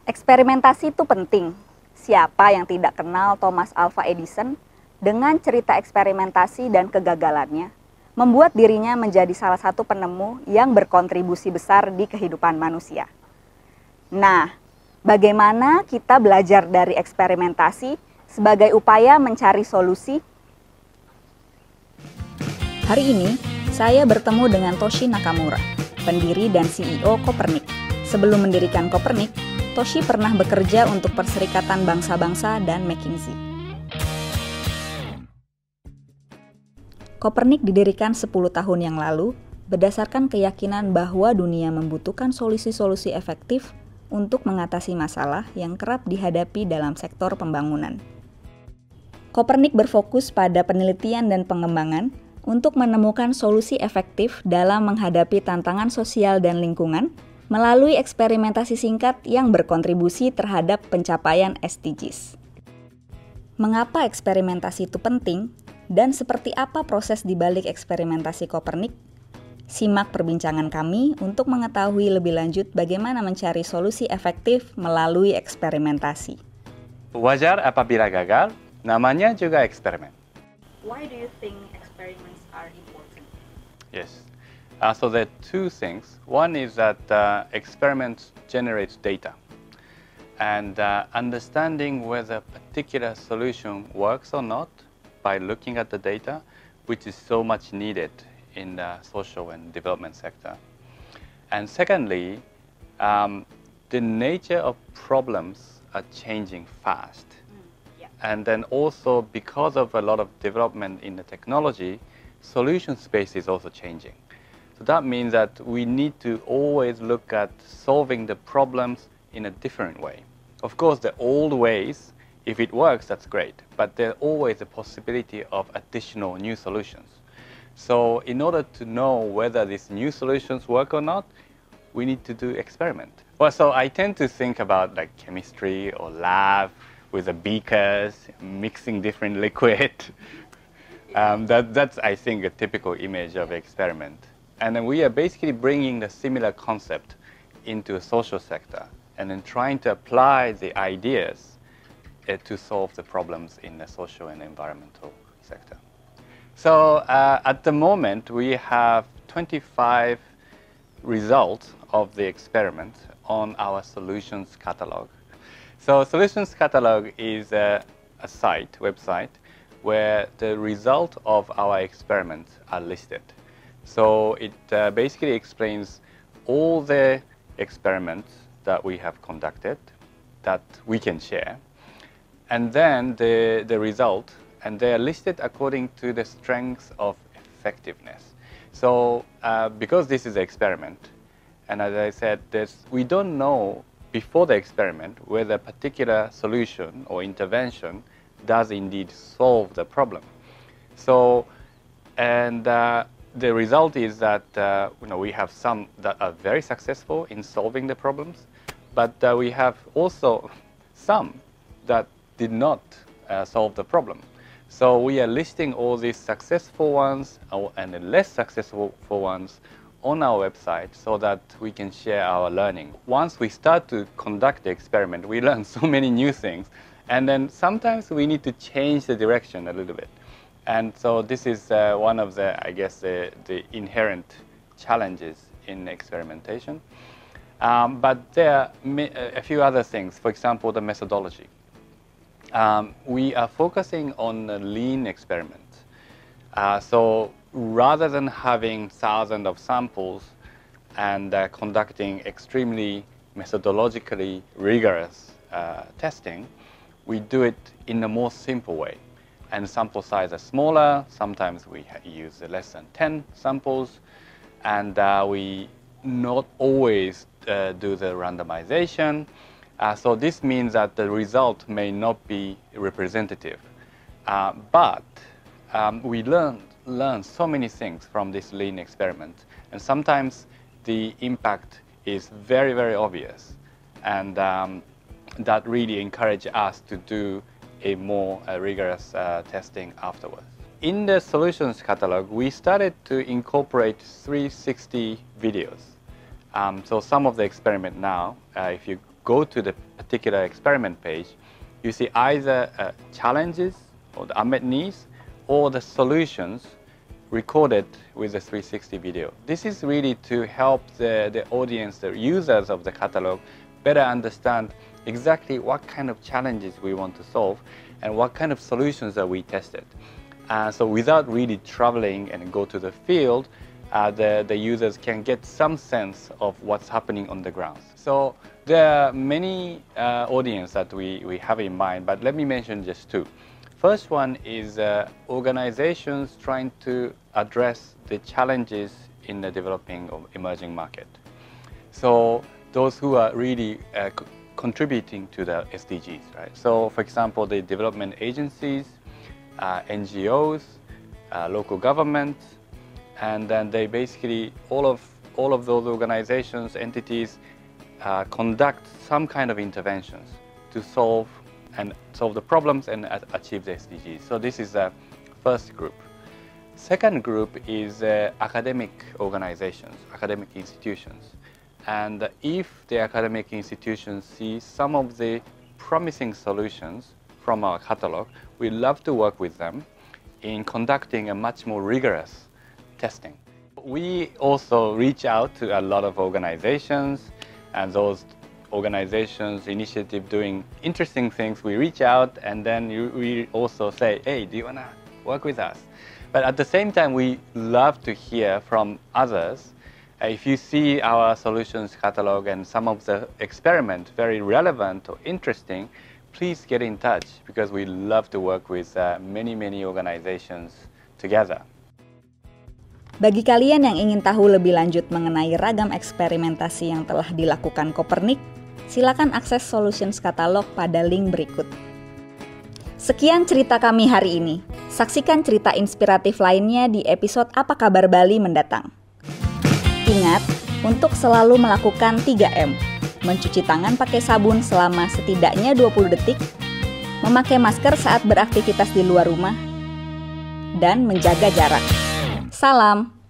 Eksperimentasi itu penting. Siapa yang tidak kenal Thomas Alva Edison dengan cerita eksperimentasi dan kegagalannya, membuat dirinya menjadi salah satu penemu yang berkontribusi besar di kehidupan manusia. Nah, bagaimana kita belajar dari eksperimentasi sebagai upaya mencari solusi? Hari ini, saya bertemu dengan Toshi Nakamura, pendiri dan CEO Kopernik. Sebelum mendirikan Kopernik, Toshi pernah bekerja untuk Perserikatan Bangsa-Bangsa dan McKinsey. Kopernik didirikan 10 tahun yang lalu berdasarkan keyakinan bahwa dunia membutuhkan solusi-solusi efektif untuk mengatasi masalah yang kerap dihadapi dalam sektor pembangunan. Kopernik berfokus pada penelitian dan pengembangan untuk menemukan solusi efektif dalam menghadapi tantangan sosial dan lingkungan melalui eksperimentasi singkat yang berkontribusi terhadap pencapaian SDGs. Mengapa eksperimentasi itu penting dan seperti apa proses di balik eksperimentasi Kopernik? Simak perbincangan kami untuk mengetahui lebih lanjut bagaimana mencari solusi efektif melalui eksperimentasi. Wajar apabila gagal, namanya juga eksperimen. Why do you think experiments are important? Yes. So there are two things. One is that experiments generate data. And understanding whether a particular solution works or not by looking at the data, which is so much needed in the social and development sector. And secondly, the nature of problems are changing fast. And then also, because of a lot of development in the technology, solution space is also changing. So that means that we need to always look at solving the problems in a different way. Of course, the old ways, if it works, that's great. But there's always a possibility of additional new solutions. So in order to know whether these new solutions work or not, we need to do experiment. Well, so I tend to think about like chemistry or lab with the beakers, mixing different liquid. That's, I think, a typical image of experiment. And then we are basically bringing the similar concept into a social sector and then trying to apply the ideas to solve the problems in the social and environmental sector. So at the moment, we have 25 results of the experiment on our solutions catalog. So Solutions Catalog is a website, where the result of our experiments are listed. So it basically explains all the experiments that we have conducted that we can share, and then the result, and they are listed according to the strengths of effectiveness. So because this is an experiment, and as I said, we don't know before the experiment whether a particular solution or intervention does indeed solve the problem. So, and the result is that we have some that are very successful in solving the problems, but we have also some that did not solve the problem. So we are listing all these successful ones and the less successful ones on our website so that we can share our learning. Once we start to conduct the experiment, we learn so many new things, and then sometimes we need to change the direction a little bit. And so this is one of the, I guess, the inherent challenges in experimentation. But there are a few other things. For example, the methodology. We are focusing on a lean experiment. So rather than having thousands of samples and conducting extremely methodologically rigorous testing, we do it in a more simple way. And sample size are smaller. Sometimes we use less than 10 samples. And we not always do the randomization. So this means that the result may not be representative. But we learn so many things from this lean experiment. And sometimes the impact is very, very obvious. And that really encourages us to do a more rigorous testing afterwards. In the solutions catalog, we started to incorporate 360 videos. So some of the experiment now, if you go to the particular experiment page, you see either challenges or the unmet needs or the solutions recorded with the 360 video. This is really to help the audience, the users of the catalog, better understand exactly what kind of challenges we want to solve and what kind of solutions that we tested. So without really traveling and go to the field, the users can get some sense of what's happening on the ground. So there are many audience that we have in mind, but let me mention just two. First one is organizations trying to address the challenges in the developing or emerging market. So those who are really contributing to the SDGs, right? So for example, the development agencies, NGOs, local governments, and then they basically, all of those organizations, entities, conduct some kind of interventions to solve the problems and achieve the SDGs. So this is the first group. Second group is academic organizations, academic institutions. And if the academic institutions see some of the promising solutions from our catalog, we love to work with them in conducting a much more rigorous testing. We also reach out to a lot of organizations, and those organizations, initiative doing interesting things, we reach out and then we also say, hey, do you want to work with us? But at the same time, we love to hear from others. If you see our solutions catalog and some of the experiment very relevant or interesting, please get in touch because we love to work with many organizations together. Bagi kalian yang ingin tahu lebih lanjut mengenai ragam eksperimentasi yang telah dilakukan Kopernik, silakan akses Solutions Katalog pada link berikut. Sekian cerita kami hari ini. Saksikan cerita inspiratif lainnya di episode Apa Kabar Bali mendatang. Ingat untuk selalu melakukan 3M. Mencuci tangan pakai sabun selama setidaknya 20 detik, memakai masker saat beraktivitas di luar rumah, dan menjaga jarak. Salam!